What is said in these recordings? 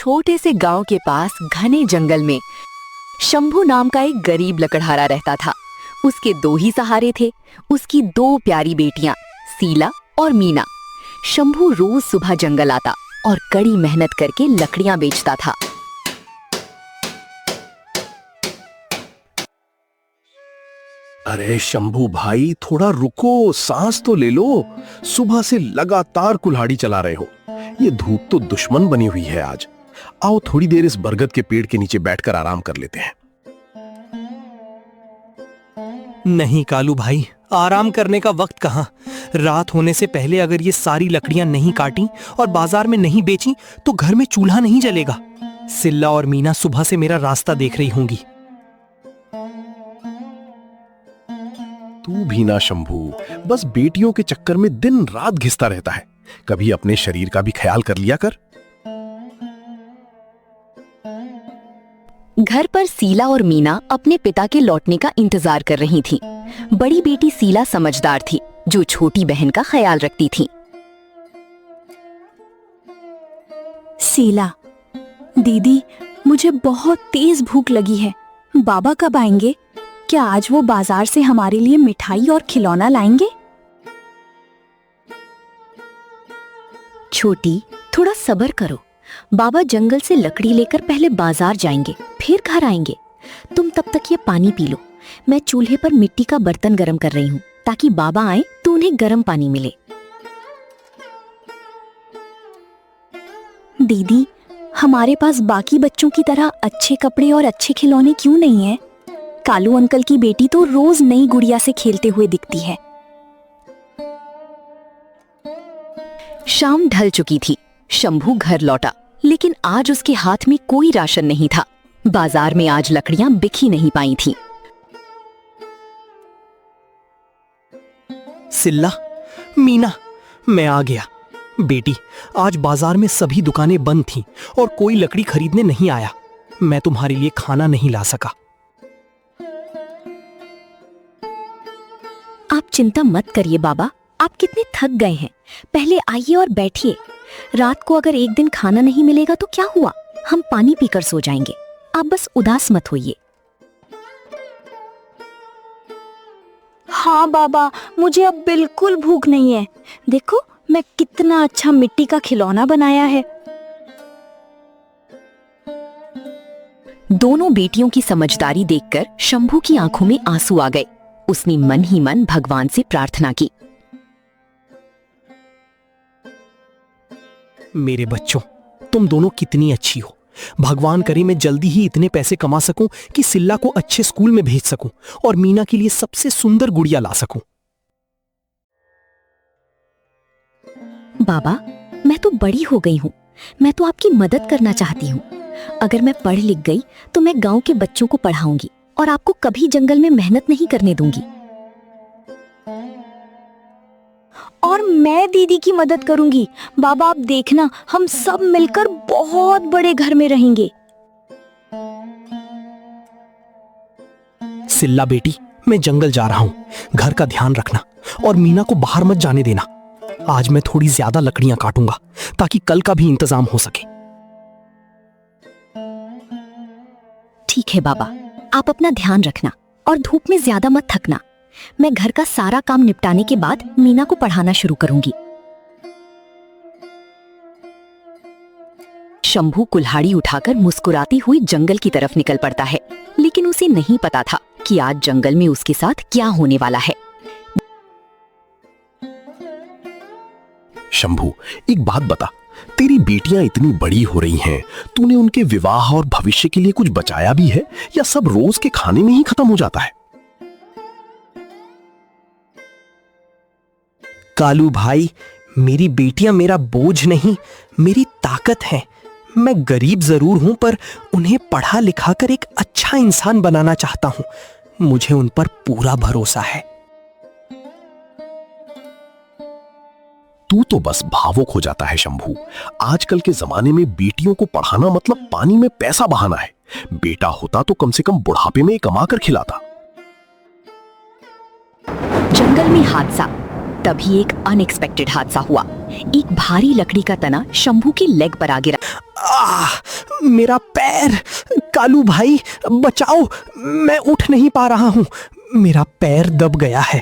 छोटे से गांव के पास घने जंगल में शंभू नाम का एक गरीब लकड़हारा रहता था। उसके दो ही सहारे थे, उसकी दो प्यारी बेटियां सीला और मीना। शंभू रोज सुबह जंगल आता और कड़ी मेहनत करके लकड़ियां बेचता था। अरे शंभू भाई, थोड़ा रुको, सांस तो ले लो। सुबह से लगातार कुल्हाड़ी चला रहे हो। ये धूप तो दुश्मन बनी हुई है आज। आओ थोड़ी देर इस बरगद के पेड़ के नीचे बैठकर आराम कर लेते हैं। नहीं कालू भाई, आराम करने का वक्त कहाँ। रात होने से पहले अगर ये सारी लकड़ियां नहीं काटी और बाजार में नहीं बेची तो घर में चूल्हा नहीं जलेगा। सिल्ला और मीना सुबह से मेरा रास्ता देख रही होंगी। तू भी ना शंभू, बस बेटियों के चक्कर में दिन रात घिसता रहता है। कभी अपने शरीर का भी ख्याल कर लिया कर। घर पर सीला और मीना अपने पिता के लौटने का इंतजार कर रही थीं। बड़ी बेटी सीला समझदार थी, जो छोटी बहन का ख्याल रखती थी। सीला, दीदी, मुझे बहुत तेज भूख लगी है। बाबा कब आएंगे? क्या आज वो बाजार से हमारे लिए मिठाई और खिलौना लाएंगे? छोटी, थोड़ा सब्र करो। बाबा जंगल से लकड़ी लेकर पहले बाजार जाएंगे, फिर घर आएंगे। तुम तब तक ये पानी पी लो। मैं चूल्हे पर मिट्टी का बर्तन गर्म कर रही हूँ, ताकि बाबा आए तो उन्हें गर्म पानी मिले। दीदी, हमारे पास बाकी बच्चों की तरह अच्छे कपड़े और अच्छे खिलौने क्यों नहीं हैं? कालू अंकल की बेटी तो रोज नई गुड़िया से खेलते हुए दिखती है। शाम ढल चुकी थी। शंभू घर लौटा, लेकिन आज उसके हाथ में कोई राशन नहीं था। बाजार में आज लकड़ियां बिकी नहीं पाई थीं। सिल्ला, मीना, मैं आ गया। बेटी, आज बाजार में सभी दुकानें बंद थीं और कोई लकड़ी खरीदने नहीं आया। मैं तुम्हारे लिए खाना नहीं ला सका। आप चिंता मत करिए बाबा, आप कितने थक गए हैं। पहले आइए और बैठिए। रात को अगर एक दिन खाना नहीं मिलेगा तो क्या हुआ, हम पानी पीकर सो जाएंगे। आप बस उदास मत होइए। हाँ बाबा, मुझे अब बिल्कुल भूख नहीं है। देखो, मैं कितना अच्छा मिट्टी का खिलौना बनाया है। दोनों बेटियों की समझदारी देखकर शंभू की आंखों में आंसू आ गए। उसने मन ही मन भगवान से प्रार्थना की। मेरे बच्चों, तुम दोनों कितनी अच्छी हो। भगवान करे मैं जल्दी ही इतने पैसे कमा सकूं कि सिल्ला को अच्छे स्कूल में भेज सकूं और मीना के लिए सबसे सुंदर गुड़िया ला सकूं। बाबा, मैं तो बड़ी हो गई हूँ। मैं तो आपकी मदद करना चाहती हूँ। अगर मैं पढ़ लिख गई तो मैं गांव के बच्चों को पढ़ाऊंगी और आपको कभी जंगल में मेहनत नहीं करने दूंगी। और मैं दीदी की मदद करूंगी। बाबा, आप देखना, हम सब मिलकर बहुत बड़े घर में रहेंगे। सिल्ला बेटी, मैं जंगल जा रहा हूँ। घर का ध्यान रखना और मीना को बाहर मत जाने देना। आज मैं थोड़ी ज्यादा लकड़ियां काटूंगा ताकि कल का भी इंतजाम हो सके। ठीक है बाबा, आप अपना ध्यान रखना और धूप में ज्यादा मत थकना। मैं घर का सारा काम निपटाने के बाद मीना को पढ़ाना शुरू करूंगी। शंभू कुल्हाड़ी उठाकर मुस्कुराती हुई जंगल की तरफ निकल पड़ता है, लेकिन उसे नहीं पता था कि आज जंगल में उसके साथ क्या होने वाला है। शंभू, एक बात बता, तेरी बेटियां इतनी बड़ी हो रही हैं, तूने उनके विवाह और भविष्य के लिए कुछ बचाया भी है या सब रोज के खाने में ही खत्म हो जाता है? कालू भाई, मेरी बेटियां मेरा बोझ नहीं, मेरी ताकत है। मैं गरीब जरूर हूं, पर उन्हें पढ़ा लिखा कर एक अच्छा इंसान बनाना चाहता हूं। मुझे उन पर पूरा भरोसा है। तू तो बस भावुक हो जाता है शंभू। आजकल के जमाने में बेटियों को पढ़ाना मतलब पानी में पैसा बहाना है। बेटा होता तो कम से कम बुढ़ापे में कमा कर खिलाता। जंगल में हादसा। तभी एक अनएक्सपेक्टेड हादसा हुआ। एक भारी लकड़ी का तना शंभू की लेग पर आ गिरा। मेरा पैर, कालू भाई बचाओ, मैं उठ नहीं पा रहा हूं, मेरा पैर दब गया है।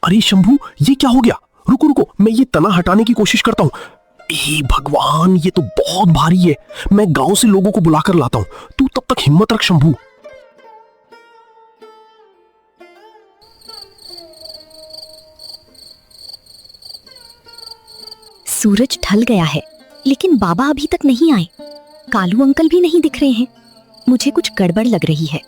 अरे शंभू, ये क्या हो गया? रुको रुको, मैं ये तना हटाने की कोशिश करता हूँ। हे भगवान, ये तो बहुत भारी है। मैं गांव से लोगों को बुलाकर लाता हूँ, तू तब तक हिम्मत रख शंभू। सूरज ढल गया है, लेकिन बाबा अभी तक नहीं आए। कालू अंकल भी नहीं दिख रहे हैं। मुझे कुछ गड़बड़ लग रही है।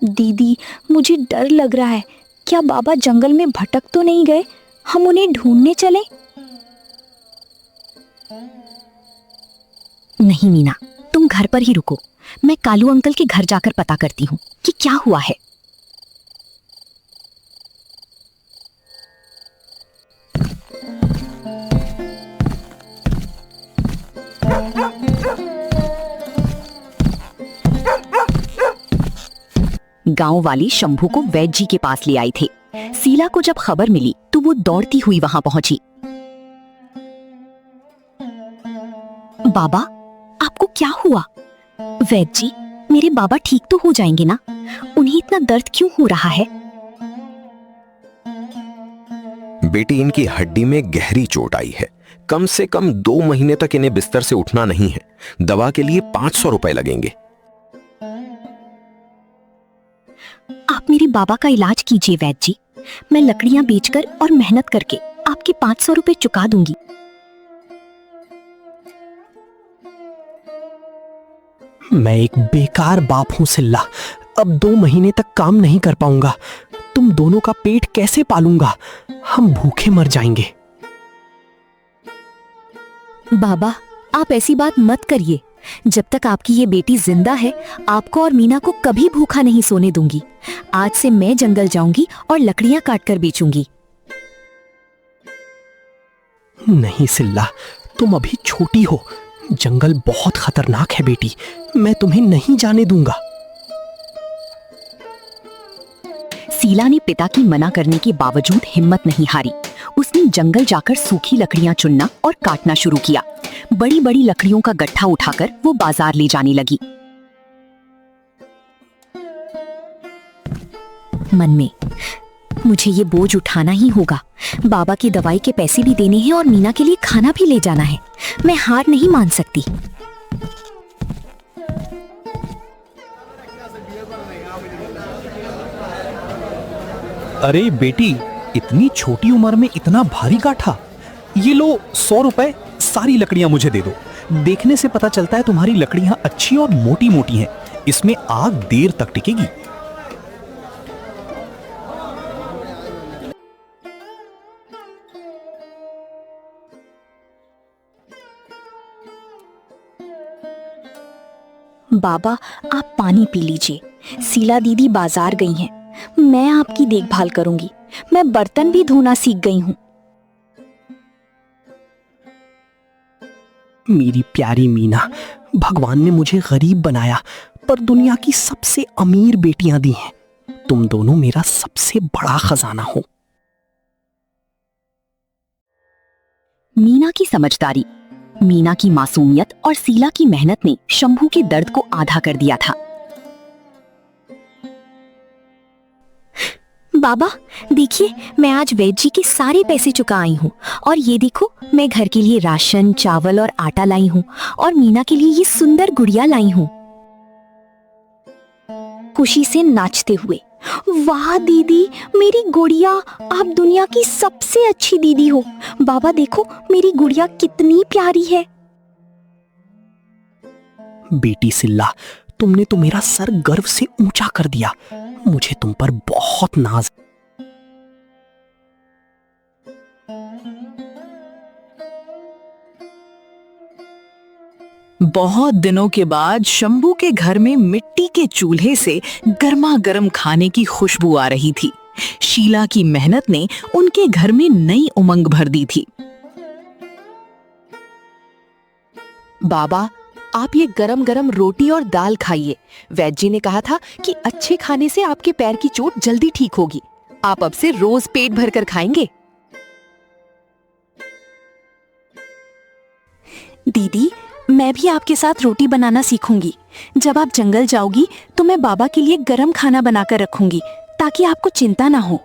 दीदी, मुझे डर लग रहा है। क्या बाबा जंगल में भटक तो नहीं गए? हम उन्हें ढूंढने चलें? नहीं मीना, तुम घर पर ही रुको। मैं कालू अंकल के घर जाकर पता करती हूँ कि क्या हुआ है। गांव वाली शंभू को वैद्य जी के पास ले आई थे। शीला को जब खबर मिली तो वो दौड़ती हुई वहां पहुंची। बाबा, आपको क्या हुआ? वैद्य जी, मेरे बाबा ठीक तो हो जाएंगे ना? उन्हें इतना दर्द क्यों हो रहा है? बेटी, इनकी हड्डी में गहरी चोट आई है। कम से कम 2 महीने तक इन्हें बिस्तर से उठना नहीं है। दवा के लिए 500 रुपए लगेंगे। आप मेरे बाबा का इलाज कीजिए वैद्य जी। मैं लकड़ियां बेचकर और मेहनत करके आपके 500 रुपए चुका दूंगी। मैं एक बेकार बाप हूं सिल्ला। अब 2 महीने तक काम नहीं कर पाऊंगा। तुम दोनों का पेट कैसे पालूंगा? हम भूखे मर जाएंगे। बाबा, आप ऐसी बात मत करिए। जब तक आपकी ये बेटी जिंदा है, आपको और मीना को कभी भूखा नहीं सोने दूंगी। आज से मैं जंगल जाऊंगी और लकड़ियां काटकर बेचूंगी। नहीं सिल्ला, तुम अभी छोटी हो। जंगल बहुत खतरनाक है बेटी। मैं तुम्हें नहीं जाने दूंगा। शीला ने पिता की मना करने के बावजूद हिम्मत नहीं हारी। उसने जंगल जाकर सूखी लकड़ियां चुनना और काटना शुरू किया। बड़ी बड़ी लकड़ियों का गट्ठा उठाकर वो बाजार ले जाने लगी। मन में, मुझे ये बोझ उठाना ही होगा। बाबा की दवाई के पैसे भी देने हैं और मीना के लिए खाना भी ले जाना है। मैं हार नहीं मान सकती। अरे बेटी, इतनी छोटी उम्र में इतना भारी गाठा। ये लो 100 रुपए, सारी लकड़ियां मुझे दे दो। देखने से पता चलता है तुम्हारी लकड़ियां अच्छी और मोटी मोटी हैं। इसमें आग देर तक टिकेगी। बाबा, आप पानी पी लीजिए। शीला दीदी बाजार गई हैं। मैं आपकी देखभाल करूंगी। मैं बर्तन भी धोना सीख गई हूँ। मेरी प्यारी मीना, भगवान ने मुझे गरीब बनाया पर दुनिया की सबसे अमीर बेटियां दी हैं। तुम दोनों मेरा सबसे बड़ा खजाना हो। मीना की समझदारी, मीना की मासूमियत और शीला की मेहनत ने शंभू के दर्द को आधा कर दिया था। बाबा, देखिए, मैं आज वैद्य जी के सारे पैसे चुका आई हूँ। और ये देखो, मैं घर के लिए राशन, चावल और आटा लाई हूँ और मीना के लिए ये सुंदर गुड़िया लाई हूँ। खुशी से नाचते हुए, वाह दीदी, मेरी गुड़िया, आप दुनिया की सबसे अच्छी दीदी हो। बाबा देखो, मेरी गुड़िया कितनी प्यारी है। बेटी सिल्ला, तुमने तो मेरा सर गर्व से ऊंचा कर दिया। मुझे तुम पर बहुत नाज। बहुत दिनों के बाद शंभू के घर में मिट्टी के चूल्हे से गर्मा गर्म खाने की खुशबू आ रही थी। शीला की मेहनत ने उनके घर में नई उमंग भर दी थी। बाबा, आप ये गरम गरम रोटी और दाल खाइए। वैद्य जी ने कहा था कि अच्छे खाने से आपके पैर की चोट जल्दी ठीक होगी। आप अब से रोज पेट भरकर खाएंगे। दीदी, मैं भी आपके साथ रोटी बनाना सीखूंगी। जब आप जंगल जाओगी तो मैं बाबा के लिए गरम खाना बनाकर रखूंगी ताकि आपको चिंता ना हो।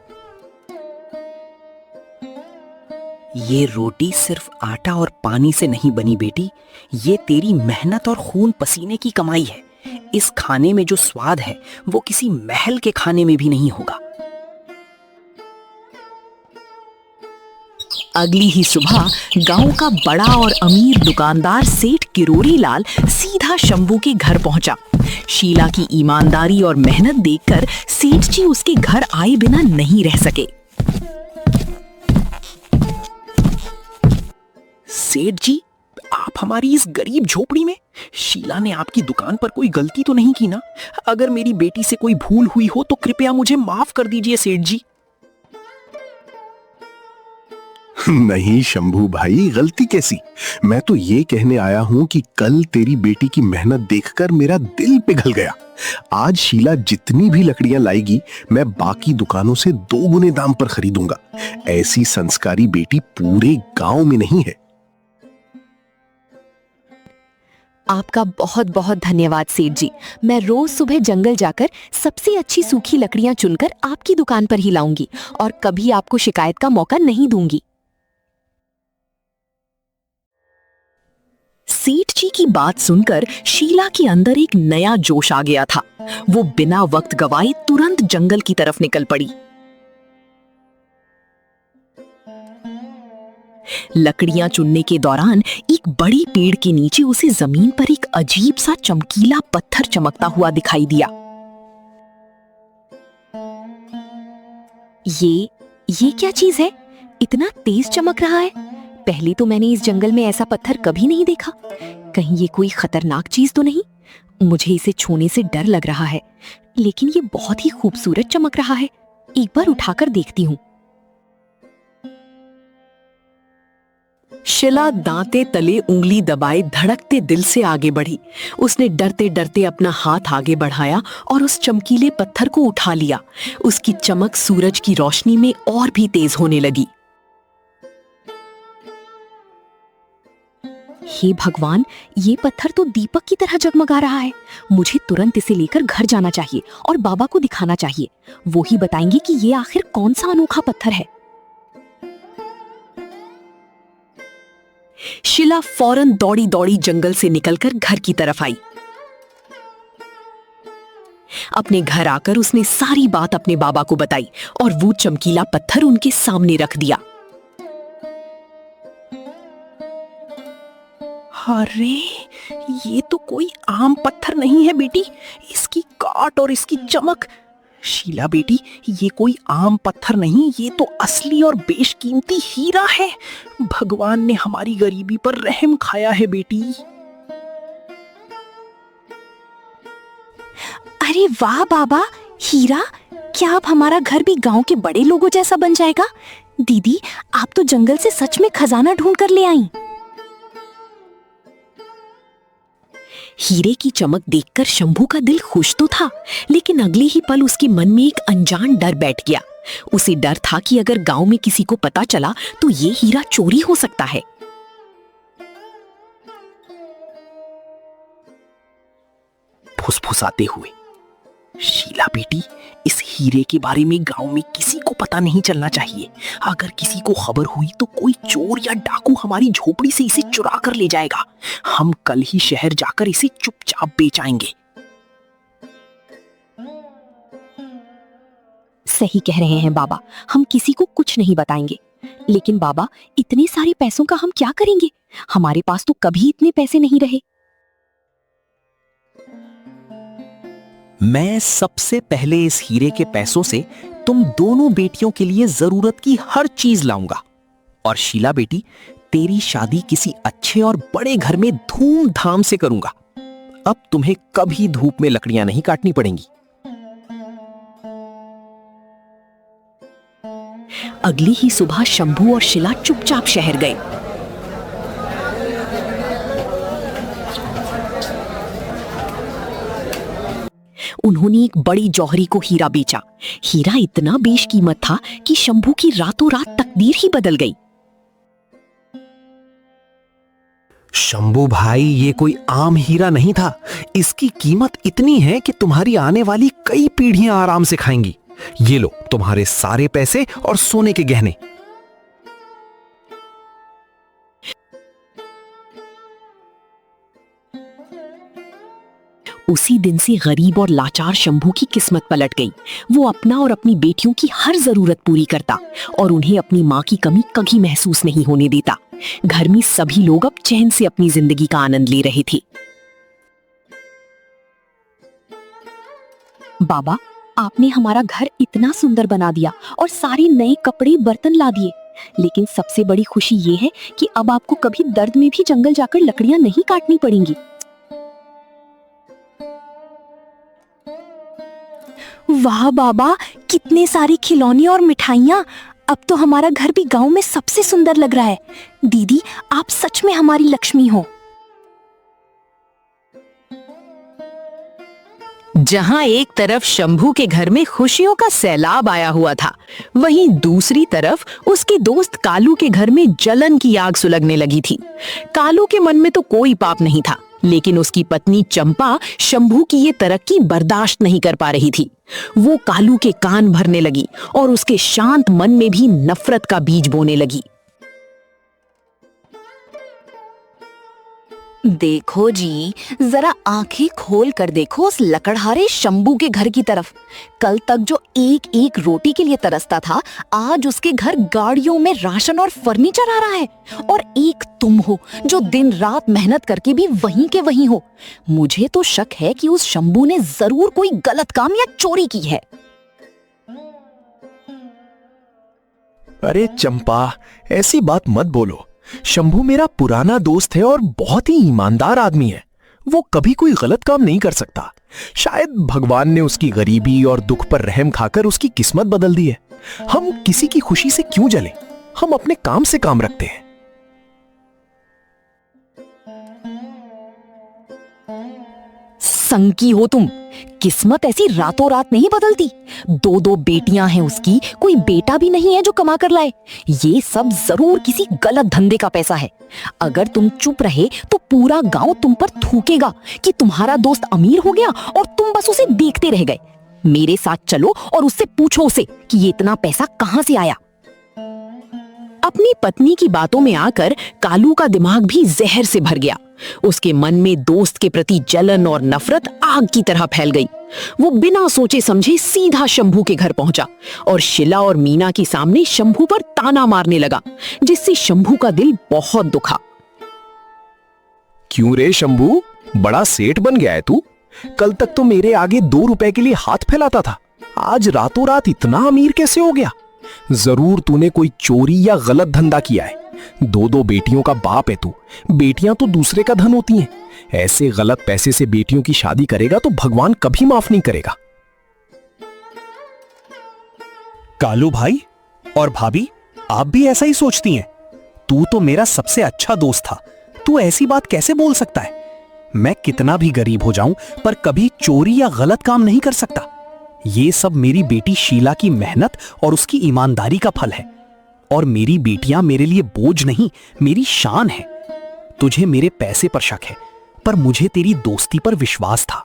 ये रोटी सिर्फ आटा और पानी से नहीं बनी बेटी, ये तेरी मेहनत और खून पसीने की कमाई है। इस खाने में जो स्वाद है वो किसी महल के खाने में भी नहीं होगा। अगली ही सुबह गांव का बड़ा और अमीर दुकानदार सेठ किरोरी लाल सीधा शंभू के घर पहुंचा। शीला की ईमानदारी और मेहनत देखकर सेठ जी उसके घर आए बिना नहीं रह सके। सेठ जी, आप हमारी इस गरीब झोपड़ी में, शीला ने आपकी दुकान पर कोई गलती तो नहीं की ना? अगर मेरी बेटी से कोई भूल हुई हो तो कृपया मुझे माफ कर दीजिए सेठ जी। नहीं शंभू भाई, गलती कैसी? मैं तो ये कहने आया हूं कि कल तेरी बेटी की मेहनत देखकर मेरा दिल पिघल गया। आज शीला जितनी भी लकड़ियां लाएगी मैं बाकी दुकानों से 2 गुने दाम पर खरीदूंगा। ऐसी संस्कारी बेटी पूरे गांव में नहीं है। आपका बहुत बहुत धन्यवाद सेठ जी। मैं रोज सुबह जंगल जाकर सबसे अच्छी सूखी लकड़ियां चुनकर आपकी दुकान पर ही लाऊंगी और कभी आपको शिकायत का मौका नहीं दूंगी। सेठ जी की बात सुनकर शीला के अंदर एक नया जोश आ गया था। वो बिना वक्त गवाए तुरंत जंगल की तरफ निकल पड़ी। लकड़ियां चुनने के दौरान एक बड़ी पेड़ के नीचे उसे जमीन पर एक अजीब सा चमकीला पत्थर चमकता हुआ दिखाई दिया। ये क्या चीज है? इतना तेज चमक रहा है। पहले तो मैंने इस जंगल में ऐसा पत्थर कभी नहीं देखा। कहीं ये कोई खतरनाक चीज तो नहीं? मुझे इसे छूने से डर लग रहा है, लेकिन ये बहुत ही खूबसूरत चमक रहा है। एक बार उठाकर देखती हूँ। शीला दांते तले उंगली दबाए धड़कते दिल से आगे बढ़ी। उसने डरते डरते अपना हाथ आगे बढ़ाया और उस चमकीले पत्थर को उठा लिया। उसकी चमक सूरज की रोशनी में और भी तेज होने लगी। हे भगवान, ये पत्थर तो दीपक की तरह जगमगा रहा है। मुझे तुरंत इसे लेकर घर जाना चाहिए और बाबा को दिखाना चाहिए। वो ही बताएंगे कि ये आखिर कौन सा अनोखा पत्थर है। शीला फौरन दौड़ी दौड़ी जंगल से निकलकर घर की तरफ आई। अपने घर आकर उसने सारी बात अपने बाबा को बताई और वो चमकीला पत्थर उनके सामने रख दिया। अरे, ये तो कोई आम पत्थर नहीं है बेटी। इसकी काट और इसकी चमक, शीला बेटी, ये कोई आम पत्थर नहीं, ये तो असली और बेशकीमती हीरा है। भगवान ने हमारी गरीबी पर रहम खाया है बेटी। अरे वाह बाबा, हीरा! क्या अब हमारा घर भी गांव के बड़े लोगों जैसा बन जाएगा? दीदी, आप तो जंगल से सच में खजाना ढूंढ कर ले आई। हीरे की चमक देखकर शंभू का दिल खुश तो था, लेकिन अगले ही पल उसके मन में एक अनजान डर बैठ गया। उसे डर था कि अगर गांव में किसी को पता चला तो ये हीरा चोरी हो सकता है। फुसफुसाते हुए, शीला बेटी, इस हीरे के बारे में गांव में किसी को पता नहीं चलना चाहिए। अगर किसी को खबर हुई तो कोई चोर या डाकू हमारी झोपड़ी से इसे चुरा कर ले जाएगा। हम कल ही शहर जाकर इसे चुपचाप बेच आएंगे। सही कह रहे हैं बाबा, हम किसी को कुछ नहीं बताएंगे। लेकिन बाबा, इतने सारे पैसों का हम क्या करेंगे? हमारे पास तो कभी इतने पैसे नहीं रहे। मैं सबसे पहले इस हीरे के पैसों से तुम दोनों बेटियों के लिए जरूरत की हर चीज लाऊंगा। और शीला बेटी, तेरी शादी किसी अच्छे और बड़े घर में धूमधाम से करूंगा। अब तुम्हें कभी धूप में लकड़ियां नहीं काटनी पड़ेंगी। अगली ही सुबह शंभू और शीला चुपचाप शहर गए। उन्होंने एक बड़ी जौहरी को हीरा बेचा। हीरा इतना बेशकीमत था कि शंभू की रातों रात तकदीर ही बदल गई। शंभू भाई, ये कोई आम हीरा नहीं था। इसकी कीमत इतनी है कि तुम्हारी आने वाली कई पीढ़ियां आराम से खाएंगी। ये लो तुम्हारे सारे पैसे और सोने के गहने। उसी दिन से गरीब और लाचार शंभू की किस्मत पलट गई। वो अपना और अपनी बेटियों की हर जरूरत पूरी करता और उन्हें अपनी माँ की कमी कभी महसूस नहीं होने देता। घर में सभी लोग अब चैन से अपनी जिंदगी का आनंद ले रहे थे। बाबा, आपने हमारा घर इतना सुंदर बना दिया और सारे नए कपड़े बर्तन ला दिए, लेकिन सबसे बड़ी खुशी ये है कि अब आपको कभी दर्द में भी जंगल जाकर लकड़ियां नहीं काटनी पड़ेंगी। वाह बाबा, कितने सारे खिलौने और मिठाइयाँ। अब तो हमारा घर भी गांव में सबसे सुंदर लग रहा है। दीदी, आप सच में हमारी लक्ष्मी हो। जहां एक तरफ शंभू के घर में खुशियों का सैलाब आया हुआ था, वहीं दूसरी तरफ उसके दोस्त कालू के घर में जलन की आग सुलगने लगी थी। कालू के मन में तो कोई पाप नहीं था, लेकिन उसकी पत्नी चंपा शंभू की ये तरक्की बर्दाश्त नहीं कर पा रही थी। वो कालू के कान भरने लगी और उसके शांत मन में भी नफरत का बीज बोने लगी। देखो जी, जरा आंखें खोल कर देखो उस लकड़हारे शंभू के घर की तरफ। कल तक जो एक एक रोटी के लिए तरसता था, आज उसके घर गाड़ियों में राशन और फर्नीचर आ रहा है। और एक तुम हो जो दिन रात मेहनत करके भी वहीं के वहीं हो। मुझे तो शक है कि उस शंभू ने जरूर कोई गलत काम या चोरी की है। अरे चंपा, ऐसी बात मत बोलो। शंभू मेरा पुराना दोस्त है और बहुत ही ईमानदार आदमी है। वो कभी कोई गलत काम नहीं कर सकता। शायद भगवान ने उसकी गरीबी और दुख पर रहम खाकर उसकी किस्मत बदल दी है। हम किसी की खुशी से क्यों जलें? हम अपने काम से काम रखते हैं। संकी हो तुम। किस्मत ऐसी रातों रात नहीं बदलती। दो दो बेटियां हैं उसकी, कोई बेटा भी नहीं है जो कमा कर लाए। ये सब जरूर किसी गलत धंधे का पैसा है। अगर तुम चुप रहे तो पूरा गांव तुम पर थूकेगा कि तुम्हारा दोस्त अमीर हो गया और तुम बस उसे देखते रह गए। मेरे साथ चलो और उससे पूछो उसे कि ये इतना पैसा कहां से आया। अपनी पत्नी की बातों में आकर कालू का दिमाग भी जहर से भर गया। उसके मन में दोस्त के प्रति जलन और नफरत आग की तरह फैल गई। वो बिना सोचे समझे सीधा शंभू के घर पहुंचा और शिला और मीना के सामने शंभू पर ताना मारने लगा, जिससे शंभू का दिल बहुत दुखा। क्यों रे शंभू, बड़ा सेठ बन गया है तू? कल तक तो मेरे आगे 2 रुपए के लिए हाथ फैलाता था, आज रातों रात इतना अमीर कैसे हो गया? जरूर तूने कोई चोरी या गलत धंधा किया है। 2 बेटियों का बाप है तू। बेटियां तो दूसरे का धन होती हैं। ऐसे गलत पैसे से बेटियों की शादी करेगा तो भगवान कभी माफ नहीं करेगा। कालू भाई और भाभी, आप भी ऐसा ही सोचती हैं? तू तो मेरा सबसे अच्छा दोस्त था, तू ऐसी बात कैसे बोल सकता है? मैं कितना भी गरीब हो जाऊं पर कभी चोरी या गलत काम नहीं कर सकता। ये सब मेरी बेटी शीला की मेहनत और उसकी ईमानदारी का फल है। और मेरी बेटियां मेरे लिए बोझ नहीं, मेरी शान है। तुझे मेरे पैसे पर शक है, पर मुझे तेरी दोस्ती पर विश्वास था।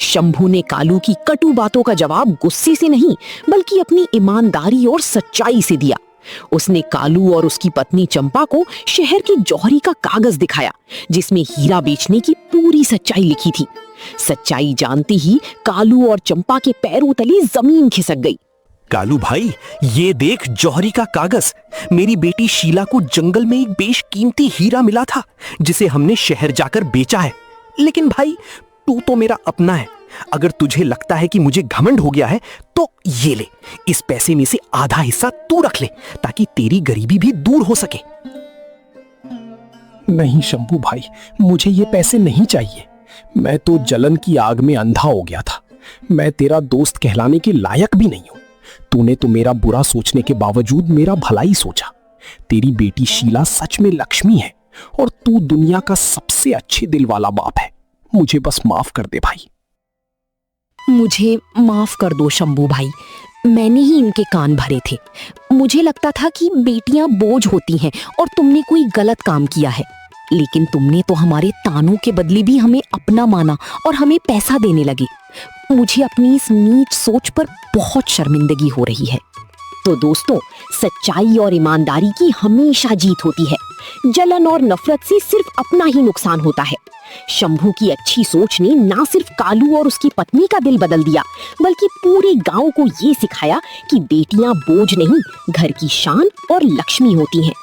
शंभू ने कालू की कटु बातों का जवाब गुस्से से नहीं, बल्कि अपनी ईमानदारी और सच्चाई से दिया। उसने कालू और उसकी पत्नी चंपा को शहर की जौहरी का कागज दिखाया, जिसमें हीरा बेचने की पूरी सच्चाई लिखी थी। सच्चाई जानते ही कालू और चंपा के पैरों तले जमीन खिसक गई। कालू भाई, ये देख जौहरी का कागज। मेरी बेटी शीला को जंगल में एक बेशकीमती हीरा मिला था, जिसे हमने शहर जाकर बेचा है। लेकिन भाई, तू तो मेरा अपना है। अगर तुझे लगता है कि मुझे घमंड हो गया है तो ये ले, इस पैसे में से आधा हिस्सा तू रख ले, ताकि तेरी गरीबी भी दूर हो सके। नहीं शंभू भाई, मुझे ये पैसे नहीं चाहिए। मैं तो जलन की आग में अंधा हो गया था। मैं तेरा दोस्त कहलाने के लायक भी नहीं हूं। तूने तो मेरा बुरा सोचने के बावजूद मेरा भलाई सोचा। तेरी बेटी शीला सच में लक्ष्मी है और तू दुनिया का सबसे अच्छे दिल वाला बाप है। मुझे बस माफ कर दे भाई। मुझे माफ कर दो शंभू भाई, मैंने ही इनके कान भरे थे। मुझे लगता था कि बेटियां बोझ होती हैं और तुमने कोई गलत काम किया है। लेकिन तुमने तो हमारे तानों के बदले भी हमें अपना माना और हमें पैसा देने लगे। मुझे अपनी इस नीच सोच पर बहुत शर्मिंदगी हो रही है। तो दोस्तों, सच्चाई और ईमानदारी की हमेशा जीत होती है। जलन और नफरत से सिर्फ अपना ही नुकसान होता है। शंभू की अच्छी सोच ने ना सिर्फ कालू और उसकी पत्नी का दिल बदल दिया, बल्कि पूरे गांव को ये सिखाया कि बेटियां बोझ नहीं, घर की शान और लक्ष्मी होती हैं।